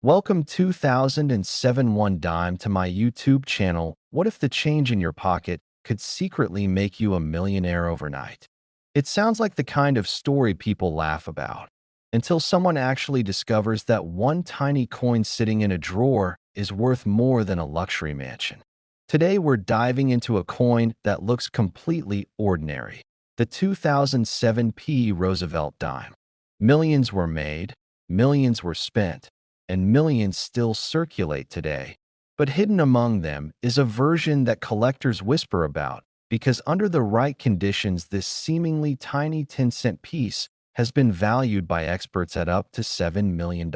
Welcome 2007 one dime to my YouTube channel. What if the change in your pocket could secretly make you a millionaire overnight? It sounds like the kind of story people laugh about, until someone actually discovers that one tiny coin sitting in a drawer is worth more than a luxury mansion. Today we're diving into a coin that looks completely ordinary, the 2007 Roosevelt dime. Millions were made, millions were spent, and millions still circulate today. But hidden among them is a version that collectors whisper about, because under the right conditions, this seemingly tiny 10-cent piece has been valued by experts at up to $7 million.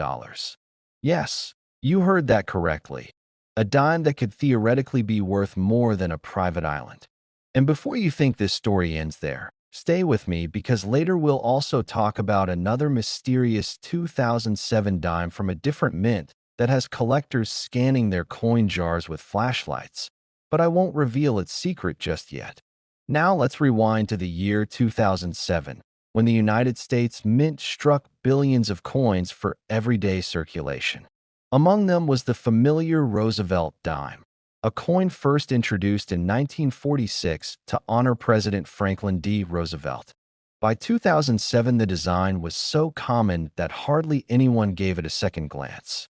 Yes, you heard that correctly. A dime that could theoretically be worth more than a private island. And before you think this story ends there, stay with me because later we'll also talk about another mysterious 2007 dime from a different mint that has collectors scanning their coin jars with flashlights. But I won't reveal its secret just yet. Now let's rewind to the year 2007, when the United States Mint struck billions of coins for everyday circulation. Among them was the familiar Roosevelt dime, a coin first introduced in 1946 to honor President Franklin D. Roosevelt. By 2007, the design was so common that hardly anyone gave it a second glance.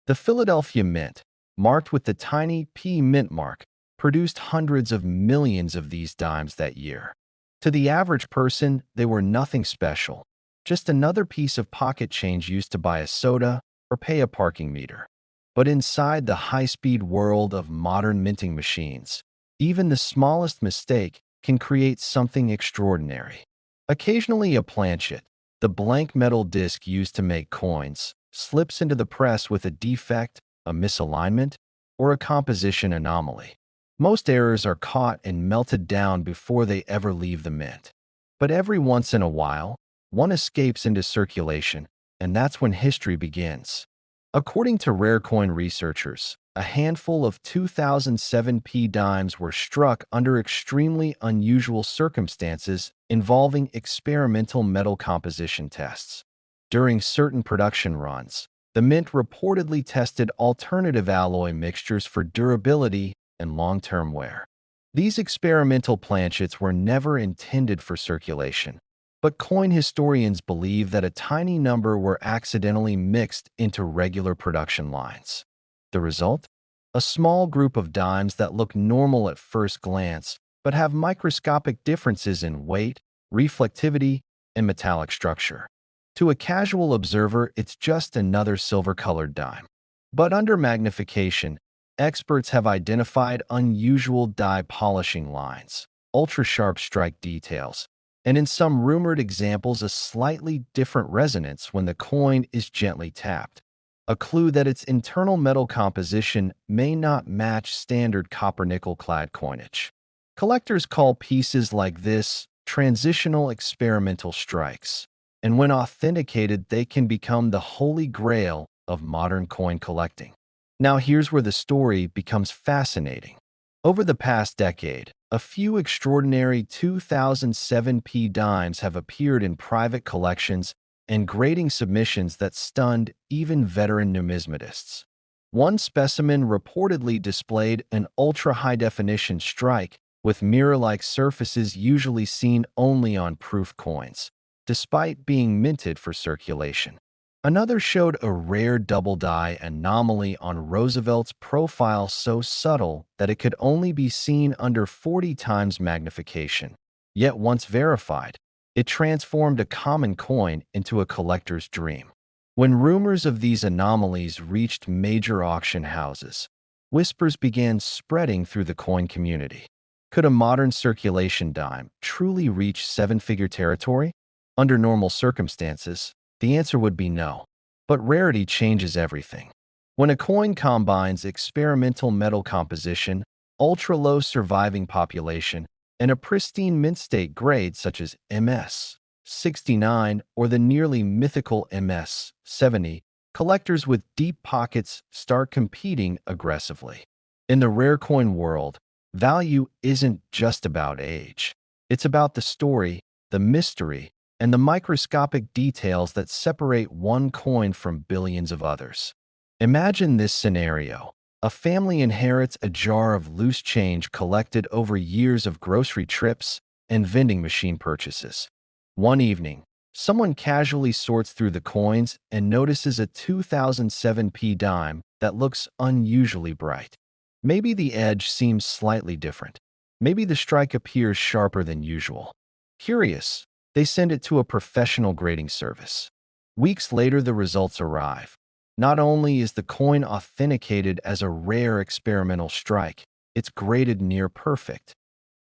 The Philadelphia Mint, marked with the tiny P mint mark, produced hundreds of millions of these dimes that year. To the average person, they were nothing special, just another piece of pocket change used to buy a soda or pay a parking meter. But inside the high-speed world of modern minting machines, even the smallest mistake can create something extraordinary. Occasionally a planchet, the blank metal disc used to make coins, slips into the press with a defect, a misalignment, or a composition anomaly. Most errors are caught and melted down before they ever leave the mint. But every once in a while, one escapes into circulation, and that's when history begins. According to rare coin researchers, a handful of 2007 dimes were struck under extremely unusual circumstances involving experimental metal composition tests. During certain production runs, the mint reportedly tested alternative alloy mixtures for durability and long-term wear. These experimental planchets were never intended for circulation, but coin historians believe that a tiny number were accidentally mixed into regular production lines. The result? A small group of dimes that look normal at first glance, but have microscopic differences in weight, reflectivity, and metallic structure. To a casual observer, it's just another silver-colored dime. But under magnification, experts have identified unusual die polishing lines, ultra-sharp strike details, and in some rumored examples, a slightly different resonance when the coin is gently tapped, a clue that its internal metal composition may not match standard copper-nickel-clad coinage. Collectors call pieces like this transitional experimental strikes, and when authenticated, they can become the holy grail of modern coin collecting. Now here's where the story becomes fascinating. Over the past decade, a few extraordinary 2007 dimes have appeared in private collections and grading submissions that stunned even veteran numismatists. One specimen reportedly displayed an ultra-high-definition strike with mirror-like surfaces usually seen only on proof coins, despite being minted for circulation. Another showed a rare double die anomaly on Roosevelt's profile so subtle that it could only be seen under 40 times magnification. Yet once verified, it transformed a common coin into a collector's dream. When rumors of these anomalies reached major auction houses, whispers began spreading through the coin community. Could a modern circulation dime truly reach seven-figure territory? Under normal circumstances, the answer would be no. But rarity changes everything. When a coin combines experimental metal composition, ultra-low surviving population, and a pristine mint state grade such as MS 69 or the nearly mythical MS 70, collectors with deep pockets start competing aggressively. In the rare coin world, value isn't just about age. It's about the story, the mystery, and the microscopic details that separate one coin from billions of others. Imagine this scenario. A family inherits a jar of loose change collected over years of grocery trips and vending machine purchases. One evening, someone casually sorts through the coins and notices a 2007 dime that looks unusually bright. Maybe the edge seems slightly different. Maybe the strike appears sharper than usual. Curious, they send it to a professional grading service. Weeks later, the results arrive. Not only is the coin authenticated as a rare experimental strike, it's graded near perfect.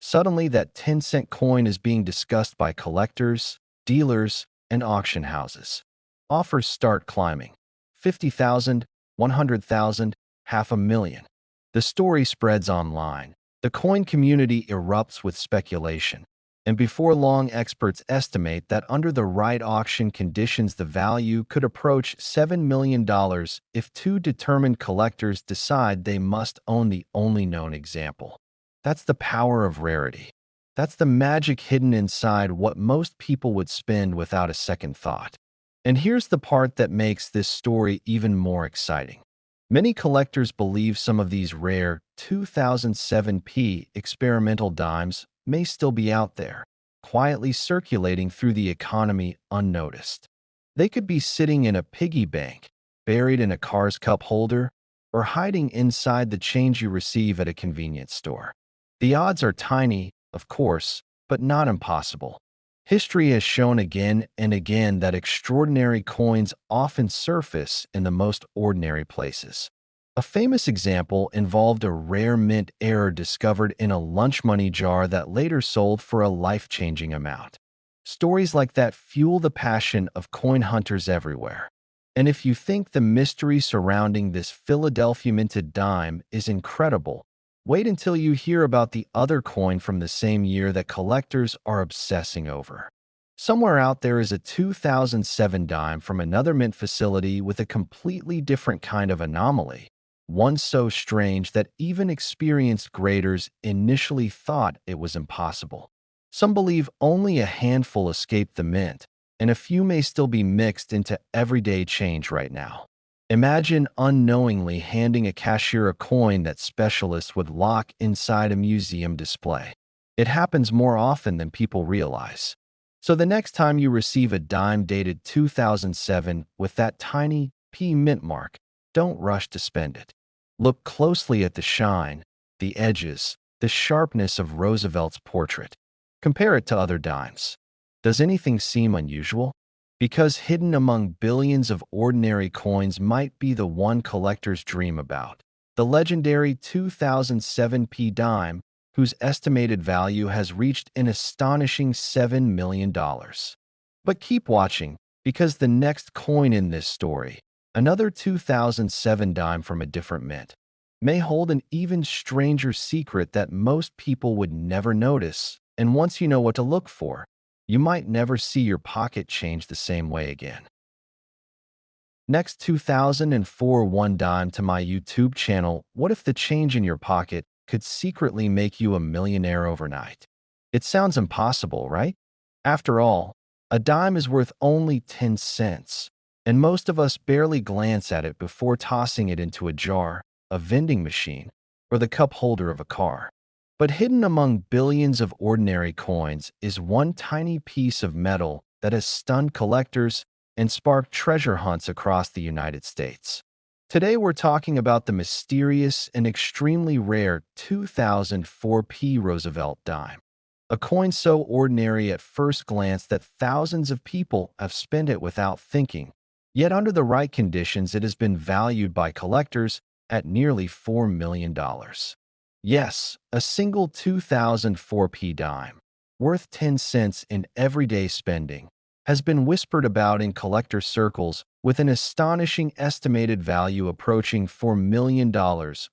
Suddenly, that 10-cent coin is being discussed by collectors, dealers, and auction houses. Offers start climbing. 50,000, 100,000, half a million. The story spreads online. The coin community erupts with speculation. And before long, experts estimate that under the right auction conditions, the value could approach $7 million if two determined collectors decide they must own the only known example. That's the power of rarity. That's the magic hidden inside what most people would spend without a second thought. And here's the part that makes this story even more exciting. Many collectors believe some of these rare 2007 experimental dimes may still be out there, quietly circulating through the economy unnoticed. They could be sitting in a piggy bank, buried in a car's cup holder, or hiding inside the change you receive at a convenience store. The odds are tiny, of course, but not impossible. History has shown again and again that extraordinary coins often surface in the most ordinary places. A famous example involved a rare mint error discovered in a lunch money jar that later sold for a life-changing amount. Stories like that fuel the passion of coin hunters everywhere. And if you think the mystery surrounding this Philadelphia minted dime is incredible, wait until you hear about the other coin from the same year that collectors are obsessing over. Somewhere out there is a 2007 dime from another mint facility with a completely different kind of anomaly, one so strange that even experienced graders initially thought it was impossible. Some believe only a handful escaped the mint, and a few may still be mixed into everyday change right now. Imagine unknowingly handing a cashier a coin that specialists would lock inside a museum display. It happens more often than people realize. So the next time you receive a dime dated 2007 with that tiny P mint mark, don't rush to spend it. Look closely at the shine, the edges, the sharpness of Roosevelt's portrait. Compare it to other dimes. Does anything seem unusual? Because hidden among billions of ordinary coins might be the one collectors dream about. The legendary 2007 dime, whose estimated value has reached an astonishing $7 million. But keep watching, because the next coin in this story, another 2007 dime from a different mint, may hold an even stranger secret that most people would never notice, and once you know what to look for, you might never see your pocket change the same way again. Next, 2004 one dime to my YouTube channel. What if the change in your pocket could secretly make you a millionaire overnight? It sounds impossible, right? After all, a dime is worth only 10 cents, and most of us barely glance at it before tossing it into a jar, a vending machine, or the cup holder of a car. But hidden among billions of ordinary coins is one tiny piece of metal that has stunned collectors and sparked treasure hunts across the United States. Today we're talking about the mysterious and extremely rare 2004 Roosevelt dime, a coin so ordinary at first glance that thousands of people have spent it without thinking. Yet under the right conditions, it has been valued by collectors at nearly $4 million. Yes, a single 2004 dime, worth 10 cents in everyday spending, has been whispered about in collector circles with an astonishing estimated value approaching $4 million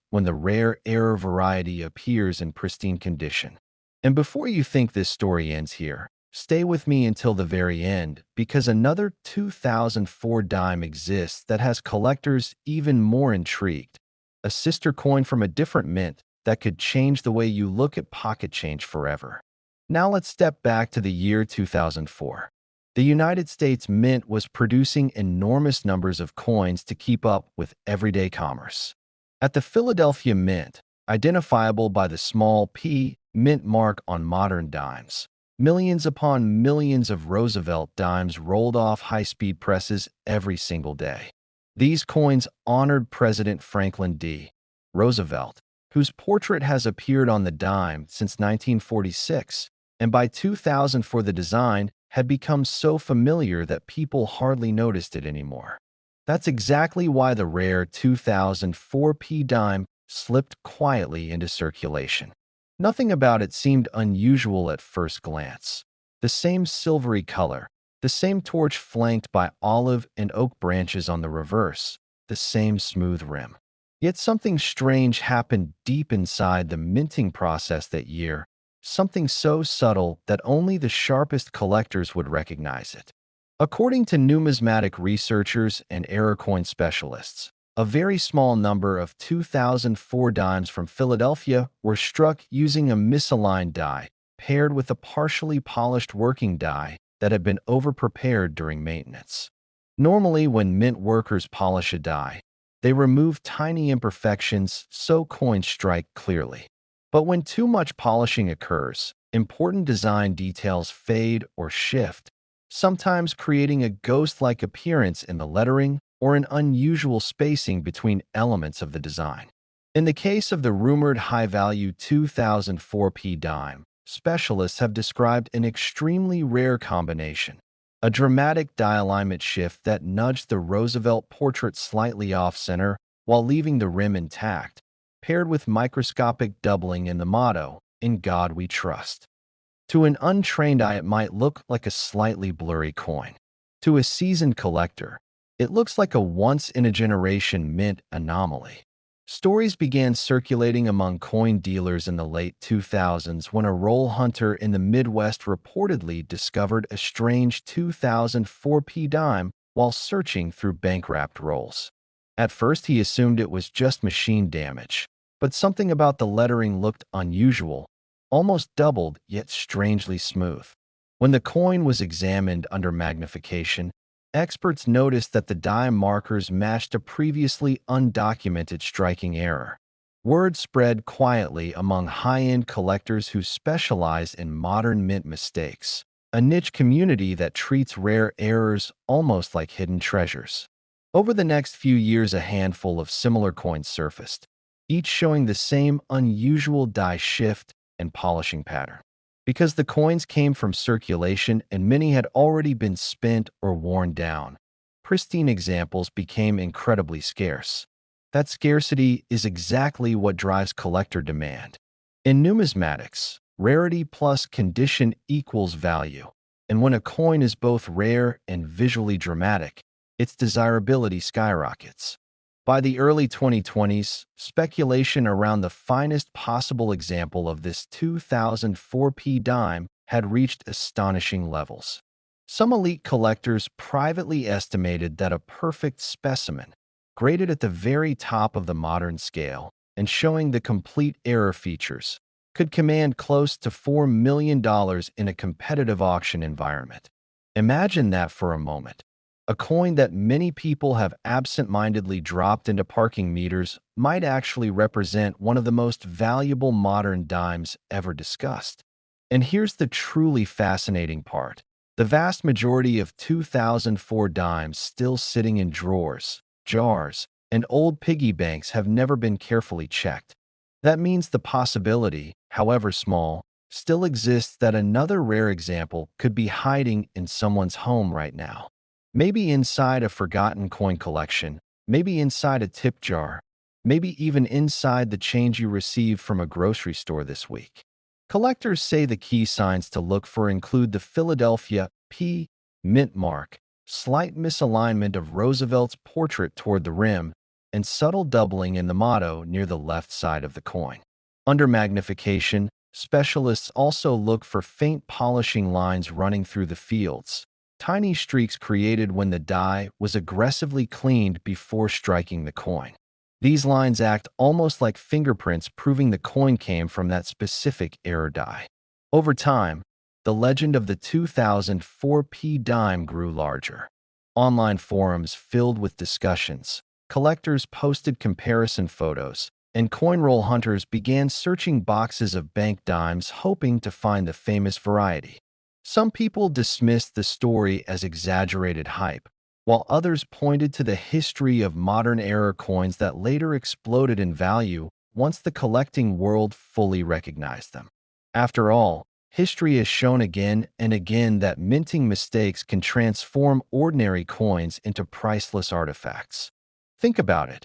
when the rare error variety appears in pristine condition. And before you think this story ends here, stay with me until the very end, because another 2004 dime exists that has collectors even more intrigued. A sister coin from a different mint that could change the way you look at pocket change forever. Now let's step back to the year 2004. The United States Mint was producing enormous numbers of coins to keep up with everyday commerce. At the Philadelphia Mint, identifiable by the small p mint mark on modern dimes, millions upon millions of Roosevelt dimes rolled off high-speed presses every single day. These coins honored President Franklin D. Roosevelt, whose portrait has appeared on the dime since 1946, and by 2004 the design had become so familiar that people hardly noticed it anymore. That's exactly why the rare 2004p dime slipped quietly into circulation. Nothing about it seemed unusual at first glance. The same silvery color, the same torch flanked by olive and oak branches on the reverse, the same smooth rim. Yet something strange happened deep inside the minting process that year, something so subtle that only the sharpest collectors would recognize it. According to numismatic researchers and error coin specialists, a very small number of 2004 dimes from Philadelphia were struck using a misaligned die paired with a partially polished working die that had been over-prepared during maintenance. Normally, when mint workers polish a die, they remove tiny imperfections so coins strike clearly. But when too much polishing occurs, important design details fade or shift, sometimes creating a ghost-like appearance in the lettering or an unusual spacing between elements of the design. In the case of the rumored high-value 2004p dime, specialists have described an extremely rare combination, a dramatic die alignment shift that nudged the Roosevelt portrait slightly off-center while leaving the rim intact, paired with microscopic doubling in the motto, "In God We Trust." To an untrained eye, it might look like a slightly blurry coin. To a seasoned collector, it looks like a once-in-a-generation mint anomaly. Stories began circulating among coin dealers in the late 2000s when a roll hunter in the Midwest reportedly discovered a strange 2004p dime while searching through bank-wrapped rolls. At first, he assumed it was just machine damage, but something about the lettering looked unusual, almost doubled yet strangely smooth. When the coin was examined under magnification, experts noticed that the die markers matched a previously undocumented striking error. Word spread quietly among high-end collectors who specialize in modern mint mistakes, a niche community that treats rare errors almost like hidden treasures. Over the next few years, a handful of similar coins surfaced, each showing the same unusual die shift and polishing pattern. Because the coins came from circulation and many had already been spent or worn down, pristine examples became incredibly scarce. That scarcity is exactly what drives collector demand. In numismatics, rarity plus condition equals value, and when a coin is both rare and visually dramatic, its desirability skyrockets. By the early 2020s, speculation around the finest possible example of this 2004p dime had reached astonishing levels. Some elite collectors privately estimated that a perfect specimen, graded at the very top of the modern scale and showing the complete error features, could command close to $4 million in a competitive auction environment. Imagine that for a moment. A coin that many people have absent-mindedly dropped into parking meters might actually represent one of the most valuable modern dimes ever discussed. And here's the truly fascinating part. The vast majority of 2004 dimes still sitting in drawers, jars, and old piggy banks have never been carefully checked. That means the possibility, however small, still exists that another rare example could be hiding in someone's home right now. Maybe inside a forgotten coin collection, maybe inside a tip jar, maybe even inside the change you received from a grocery store this week. Collectors say the key signs to look for include the Philadelphia P mint mark, slight misalignment of Roosevelt's portrait toward the rim, and subtle doubling in the motto near the left side of the coin. Under magnification, specialists also look for faint polishing lines running through the fields, tiny streaks created when the die was aggressively cleaned before striking the coin. These lines act almost like fingerprints, proving the coin came from that specific error die. Over time, the legend of the 2004 P dime grew larger. Online forums filled with discussions, collectors posted comparison photos, and coin roll hunters began searching boxes of bank dimes hoping to find the famous variety. Some people dismissed the story as exaggerated hype, while others pointed to the history of modern-era coins that later exploded in value once the collecting world fully recognized them. After all, history has shown again and again that minting mistakes can transform ordinary coins into priceless artifacts. Think about it.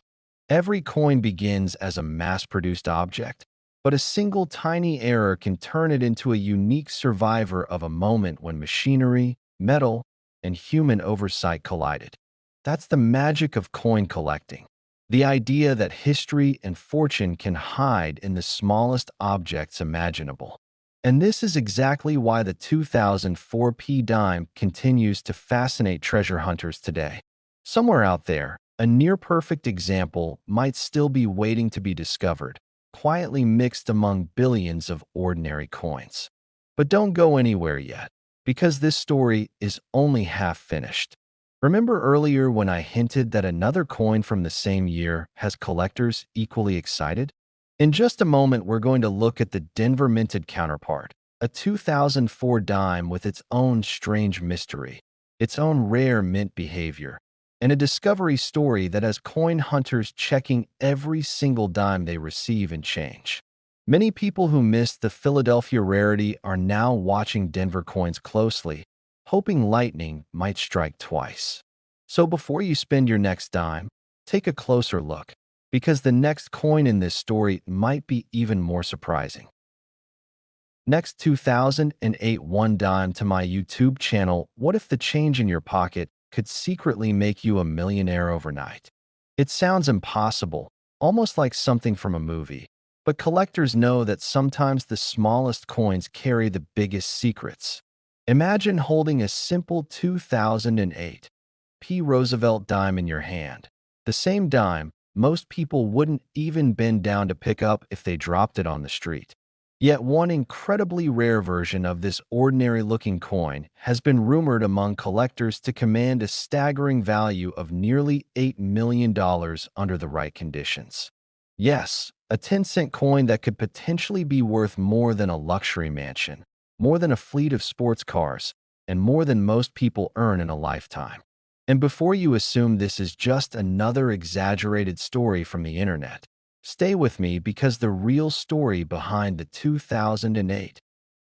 Every coin begins as a mass-produced object, but a single tiny error can turn it into a unique survivor of a moment when machinery, metal, and human oversight collided. That's the magic of coin collecting. The idea that history and fortune can hide in the smallest objects imaginable. And this is exactly why the 2004 P dime continues to fascinate treasure hunters today. Somewhere out there, a near-perfect example might still be waiting to be discovered, quietly mixed among billions of ordinary coins. But don't go anywhere yet, because this story is only half finished. Remember earlier when I hinted that another coin from the same year has collectors equally excited? In just a moment, we're going to look at the Denver minted counterpart, a 2004 dime with its own strange mystery, its own rare mint behavior, and a discovery story that has coin hunters checking every single dime they receive and change. Many people who missed the Philadelphia rarity are now watching Denver coins closely, hoping lightning might strike twice. So before you spend your next dime, take a closer look, because the next coin in this story might be even more surprising. Next 2008 one dime to my YouTube channel. What if the change in your pocket could secretly make you a millionaire overnight? It sounds impossible, almost like something from a movie. But collectors know that sometimes the smallest coins carry the biggest secrets. Imagine holding a simple 2008 P. Roosevelt dime in your hand. The same dime most people wouldn't even bend down to pick up if they dropped it on the street. Yet one incredibly rare version of this ordinary-looking coin has been rumored among collectors to command a staggering value of nearly $8 million under the right conditions. Yes, a 10-cent coin that could potentially be worth more than a luxury mansion, more than a fleet of sports cars, and more than most people earn in a lifetime. And before you assume this is just another exaggerated story from the internet, stay with me because the real story behind the 2008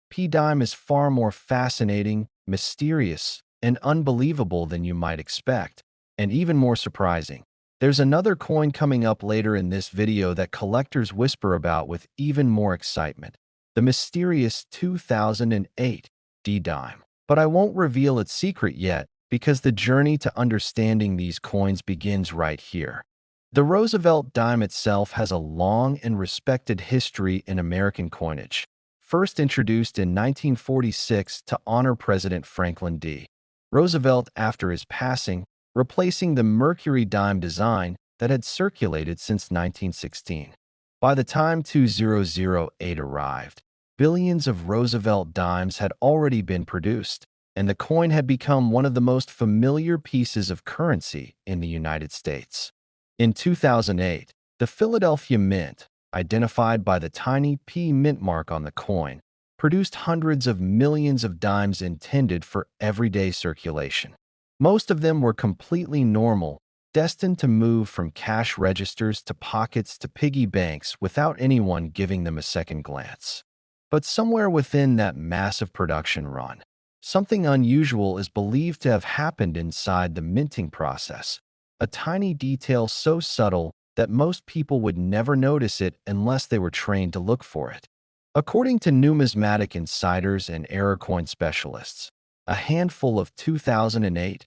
P dime is far more fascinating, mysterious, and unbelievable than you might expect, and even more surprising. There's another coin coming up later in this video that collectors whisper about with even more excitement, the mysterious 2008 D dime. But I won't reveal its secret yet, because the journey to understanding these coins begins right here. The Roosevelt dime itself has a long and respected history in American coinage, first introduced in 1946 to honor President Franklin D. Roosevelt after his passing, replacing the Mercury dime design that had circulated since 1916. By the time 2008 arrived, billions of Roosevelt dimes had already been produced, and the coin had become one of the most familiar pieces of currency in the United States. In 2008, the Philadelphia Mint, identified by the tiny P mint mark on the coin, produced hundreds of millions of dimes intended for everyday circulation. Most of them were completely normal, destined to move from cash registers to pockets to piggy banks without anyone giving them a second glance. But somewhere within that massive production run, something unusual is believed to have happened inside the minting process, a tiny detail so subtle that most people would never notice it unless they were trained to look for it. According to numismatic insiders and error coin specialists, a handful of 2008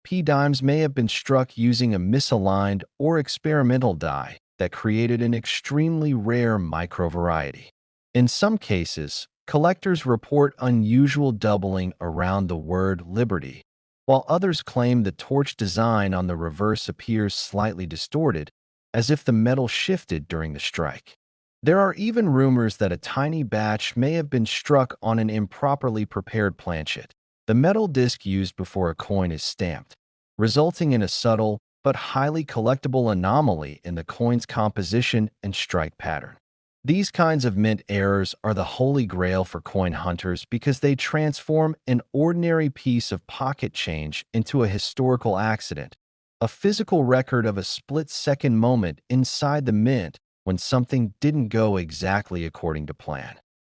P dimes may have been struck using a misaligned or experimental die that created an extremely rare microvariety. In some cases, collectors report unusual doubling around the word Liberty, while others claim the torch design on the reverse appears slightly distorted, as if the metal shifted during the strike. There are even rumors that a tiny batch may have been struck on an improperly prepared planchet, the metal disc used before a coin is stamped, resulting in a subtle but highly collectible anomaly in the coin's composition and strike pattern. These kinds of mint errors are the holy grail for coin hunters because they transform an ordinary piece of pocket change into a historical accident, a physical record of a split-second moment inside the mint when something didn't go exactly according to plan.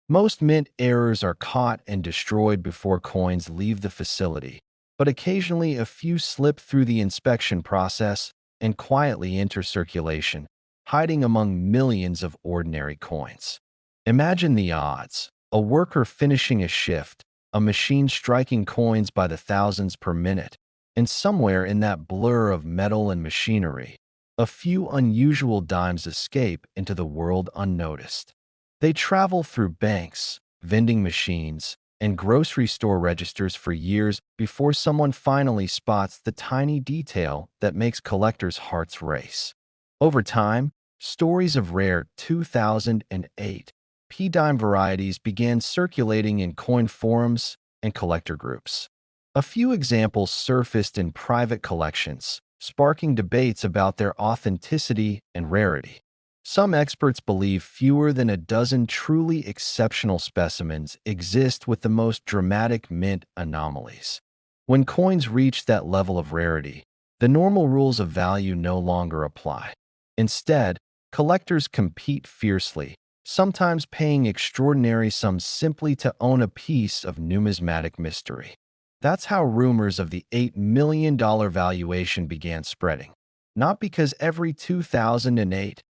Most mint errors are caught and destroyed before coins leave the facility, but occasionally a few slip through the inspection process and quietly enter circulation, hiding among millions of ordinary coins. Imagine the odds. A worker finishing a shift, a machine striking coins by the thousands per minute, and somewhere in that blur of metal and machinery, a few unusual dimes escape into the world unnoticed. They travel through banks, vending machines, and grocery store registers for years before someone finally spots the tiny detail that makes collectors' hearts race. Over time, stories of rare 2008 P-dime varieties began circulating in coin forums and collector groups. A few examples surfaced in private collections, sparking debates about their authenticity and rarity. Some experts believe fewer than a dozen truly exceptional specimens exist with the most dramatic mint anomalies. When coins reach that level of rarity, the normal rules of value no longer apply. Instead, collectors compete fiercely, sometimes paying extraordinary sums simply to own a piece of numismatic mystery. That's how rumors of the $8 million valuation began spreading. Not because every 2008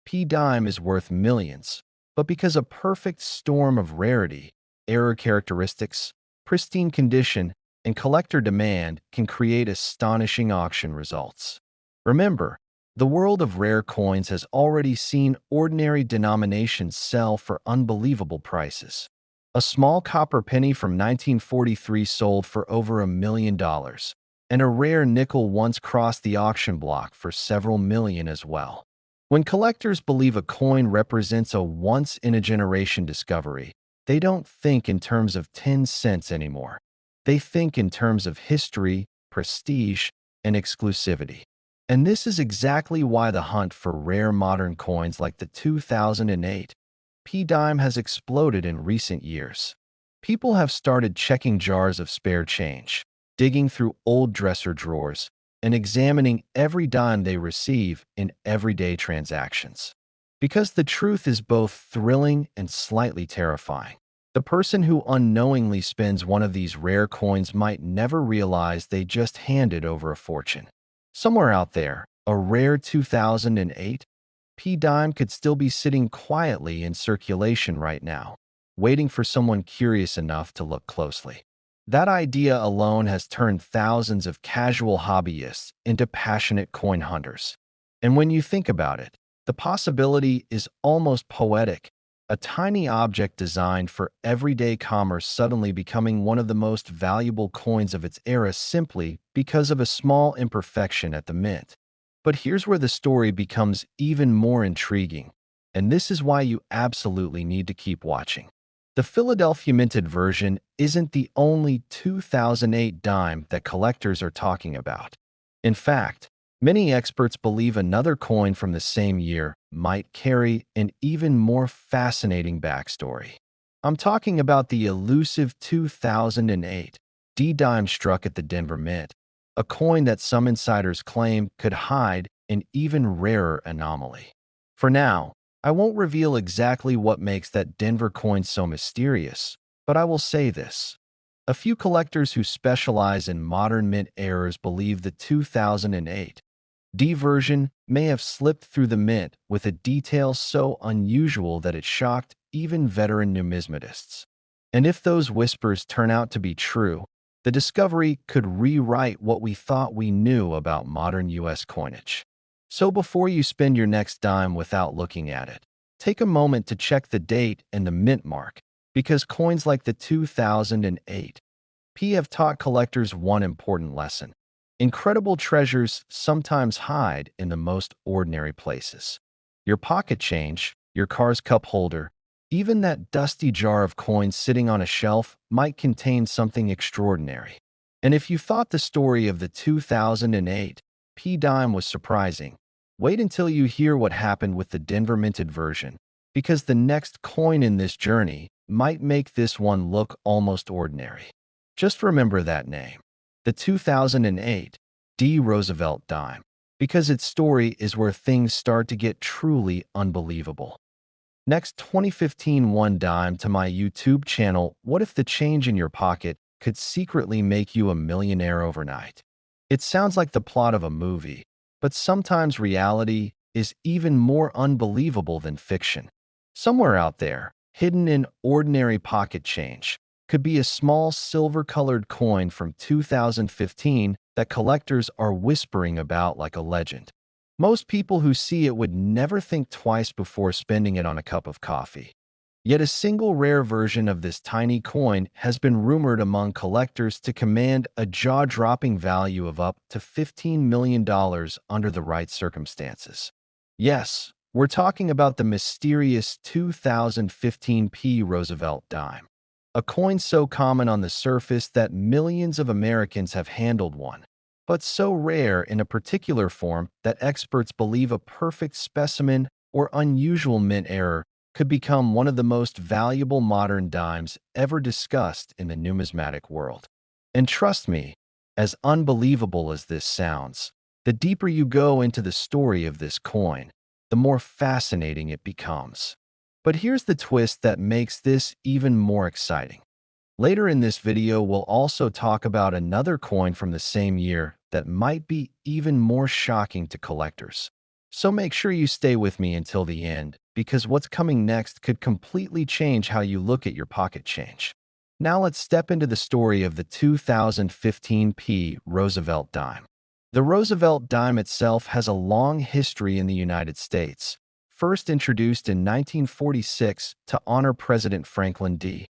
P-dime is worth millions, but because a perfect storm of rarity, error characteristics, pristine condition, and collector demand can create astonishing auction results. Remember, the world of rare coins has already seen ordinary denominations sell for unbelievable prices. A small copper penny from 1943 sold for over $1 million, and a rare nickel once crossed the auction block for several million as well. When collectors believe a coin represents a once-in-a-generation discovery, they don't think in terms of 10 cents anymore. They think in terms of history, prestige, and exclusivity. And this is exactly why the hunt for rare modern coins like the 2008 P-dime has exploded in recent years. People have started checking jars of spare change, digging through old dresser drawers, and examining every dime they receive in everyday transactions. Because the truth is both thrilling and slightly terrifying. The person who unknowingly spends one of these rare coins might never realize they just handed over a fortune. Somewhere out there, a rare 2008 P-dime could still be sitting quietly in circulation right now, waiting for someone curious enough to look closely. That idea alone has turned thousands of casual hobbyists into passionate coin hunters. And when you think about it, the possibility is almost poetic. A tiny object designed for everyday commerce suddenly becoming one of the most valuable coins of its era simply because of a small imperfection at the mint. But here's where the story becomes even more intriguing, and this is why you absolutely need to keep watching. The Philadelphia minted version isn't the only 2008 dime that collectors are talking about. In fact, many experts believe another coin from the same year might carry an even more fascinating backstory. I'm talking about the elusive 2008 D-dime struck at the Denver Mint, a coin that some insiders claim could hide an even rarer anomaly. For now, I won't reveal exactly what makes that Denver coin so mysterious, but I will say this. A few collectors who specialize in modern mint errors believe the 2008 D version may have slipped through the mint with a detail so unusual that it shocked even veteran numismatists. And if those whispers turn out to be true, the discovery could rewrite what we thought we knew about modern U.S. coinage. So before you spend your next dime without looking at it, take a moment to check the date and the mint mark, because coins like the 2008 P have taught collectors one important lesson. Incredible treasures sometimes hide in the most ordinary places. Your pocket change, your car's cup holder, even that dusty jar of coins sitting on a shelf might contain something extraordinary. And if you thought the story of the 2008 P dime was surprising, wait until you hear what happened with the Denver minted version, because the next coin in this journey might make this one look almost ordinary. Just remember that name, the 2008 D. Roosevelt dime, because its story is where things start to get truly unbelievable. Next, 2015 one dime to my YouTube channel. What if the change in your pocket could secretly make you a millionaire overnight? It sounds like the plot of a movie, but sometimes reality is even more unbelievable than fiction. Somewhere out there, hidden in ordinary pocket change, could be a small silver-colored coin from 2015 that collectors are whispering about like a legend. Most people who see it would never think twice before spending it on a cup of coffee. Yet a single rare version of this tiny coin has been rumored among collectors to command a jaw-dropping value of up to $15 million under the right circumstances. Yes, we're talking about the mysterious 2015 P. Roosevelt dime, a coin so common on the surface that millions of Americans have handled one, but so rare in a particular form that experts believe a perfect specimen or unusual mint error could become one of the most valuable modern dimes ever discussed in the numismatic world. And trust me, as unbelievable as this sounds, the deeper you go into the story of this coin, the more fascinating it becomes. But here's the twist that makes this even more exciting. Later in this video, we'll also talk about another coin from the same year that might be even more shocking to collectors. So make sure you stay with me until the end, because what's coming next could completely change how you look at your pocket change. Now let's step into the story of the 2015 P. Roosevelt dime. The Roosevelt dime itself has a long history in the United States, first introduced in 1946 to honor President Franklin D.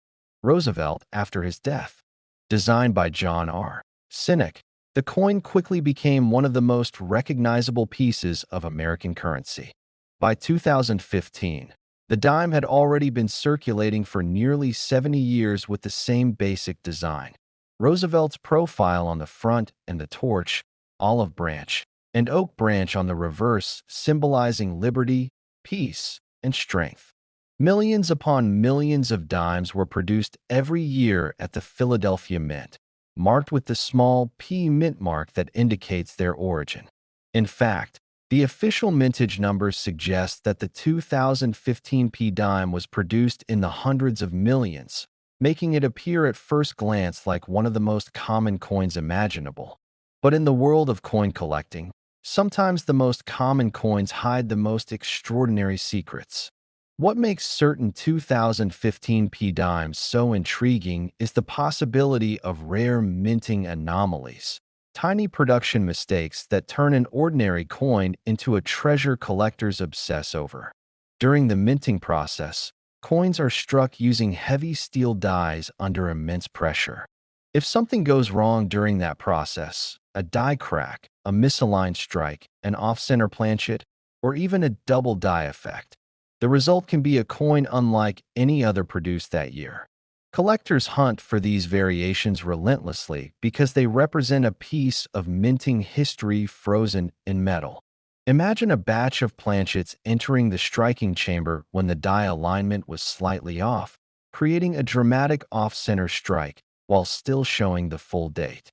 Roosevelt after his death. Designed by John R. Sinek, the coin quickly became one of the most recognizable pieces of American currency. By 2015, the dime had already been circulating for nearly 70 years with the same basic design. Roosevelt's profile on the front and the torch, olive branch, and oak branch on the reverse, symbolizing liberty, peace, and strength. Millions upon millions of dimes were produced every year at the Philadelphia Mint, marked with the small P mint mark that indicates their origin. In fact, the official mintage numbers suggest that the 2015 P dime was produced in the hundreds of millions, making it appear at first glance like one of the most common coins imaginable. But in the world of coin collecting, sometimes the most common coins hide the most extraordinary secrets. What makes certain 2015 P dimes so intriguing is the possibility of rare minting anomalies, tiny production mistakes that turn an ordinary coin into a treasure collectors obsess over. During the minting process, coins are struck using heavy steel dies under immense pressure. If something goes wrong during that process, a die crack, a misaligned strike, an off-center planchet, or even a double die effect, the result can be a coin unlike any other produced that year. Collectors hunt for these variations relentlessly because they represent a piece of minting history frozen in metal. Imagine a batch of planchets entering the striking chamber when the die alignment was slightly off, creating a dramatic off-center strike while still showing the full date.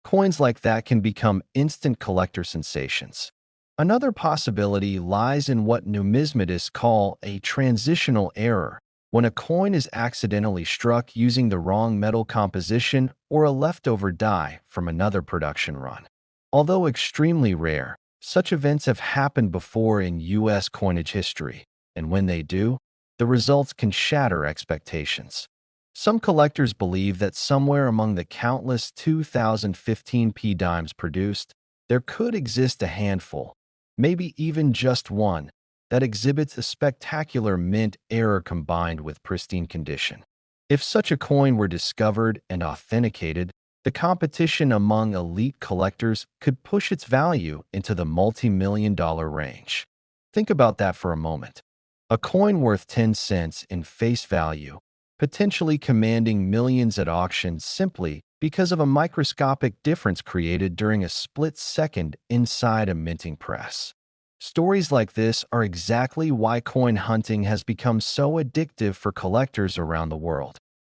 Coins like that can become instant collector sensations. Another possibility lies in what numismatists call a transitional error, when a coin is accidentally struck using the wrong metal composition or a leftover die from another production run. Although extremely rare, such events have happened before in U.S. coinage history, and when they do, the results can shatter expectations. Some collectors believe that somewhere among the countless 2015 P dimes produced, there could exist a handful, maybe even just one, that exhibits a spectacular mint error combined with pristine condition. If such a coin were discovered and authenticated, the competition among elite collectors could push its value into the multi-million-dollar range. Think about that for a moment. A coin worth 10 cents in face value, potentially commanding millions at auction simply because of a microscopic difference created during a split second inside a minting press. Stories like this are exactly why coin hunting has become so addictive for collectors around the world.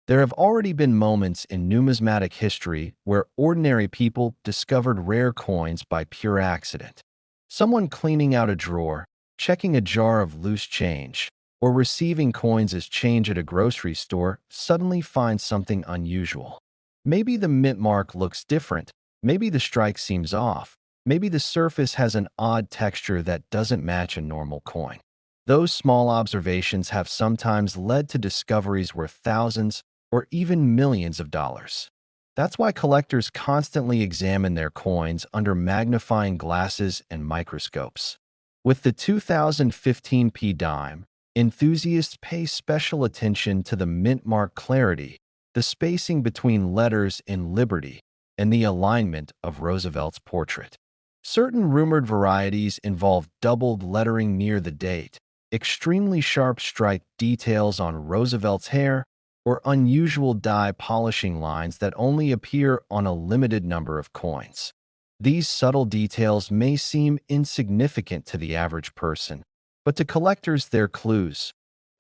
There have already been moments in numismatic history where ordinary people discovered rare coins by pure accident. Someone cleaning out a drawer, checking a jar of loose change, or receiving coins as change at a grocery store suddenly finds something unusual. Maybe the mint mark looks different, maybe the strike seems off, maybe the surface has an odd texture that doesn't match a normal coin. Those small observations have sometimes led to discoveries worth thousands or even millions of dollars. That's why collectors constantly examine their coins under magnifying glasses and microscopes. With the 2015 P dime, enthusiasts pay special attention to the mint mark clarity, the spacing between letters in Liberty, and the alignment of Roosevelt's portrait. Certain rumored varieties involve doubled lettering near the date, extremely sharp stripe details on Roosevelt's hair, or unusual die polishing lines that only appear on a limited number of coins. These subtle details may seem insignificant to the average person, but to collectors they're clues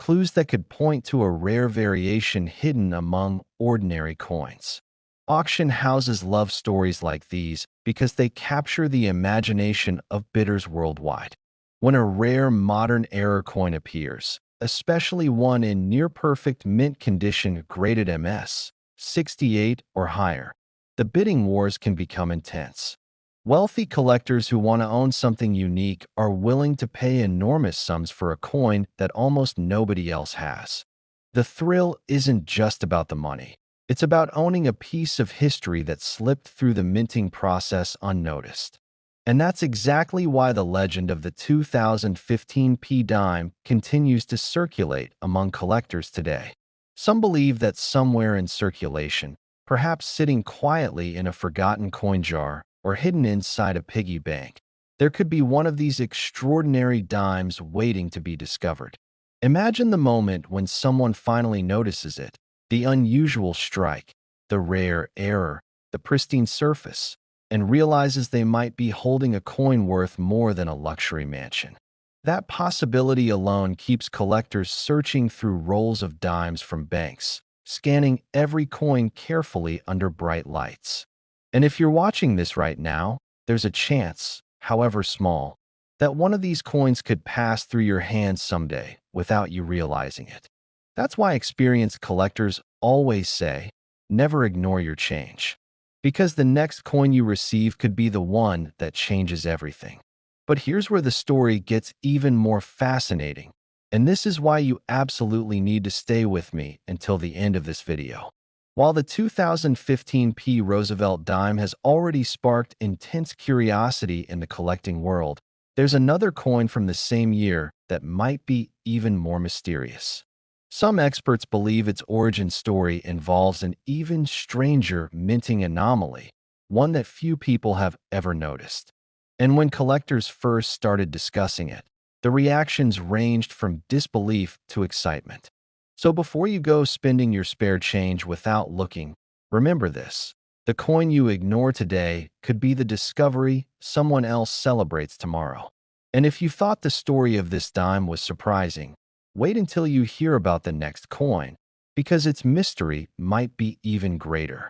that could point to a rare variation hidden among ordinary coins. Auction houses love stories like these because they capture the imagination of bidders worldwide. When a rare modern-era coin appears, especially one in near-perfect mint condition graded MS, 68 or higher, the bidding wars can become intense. Wealthy collectors who want to own something unique are willing to pay enormous sums for a coin that almost nobody else has. The thrill isn't just about the money. It's about owning a piece of history that slipped through the minting process unnoticed. And that's exactly why the legend of the 2015 P dime continues to circulate among collectors today. Some believe that somewhere in circulation, perhaps sitting quietly in a forgotten coin jar or hidden inside a piggy bank, there could be one of these extraordinary dimes waiting to be discovered. Imagine the moment when someone finally notices it, the unusual strike, the rare error, the pristine surface, and realizes they might be holding a coin worth more than a luxury mansion. That possibility alone keeps collectors searching through rolls of dimes from banks, scanning every coin carefully under bright lights. And if you're watching this right now, there's a chance, however small, that one of these coins could pass through your hands someday without you realizing it. That's why experienced collectors always say, never ignore your change. Because the next coin you receive could be the one that changes everything. But here's where the story gets even more fascinating, and this is why you absolutely need to stay with me until the end of this video. While the 2015 P Roosevelt dime has already sparked intense curiosity in the collecting world, there's another coin from the same year that might be even more mysterious. Some experts believe its origin story involves an even stranger minting anomaly, one that few people have ever noticed. And when collectors first started discussing it, the reactions ranged from disbelief to excitement. So before you go spending your spare change without looking, remember this. The coin you ignore today could be the discovery someone else celebrates tomorrow. And if you thought the story of this dime was surprising, wait until you hear about the next coin, because its mystery might be even greater.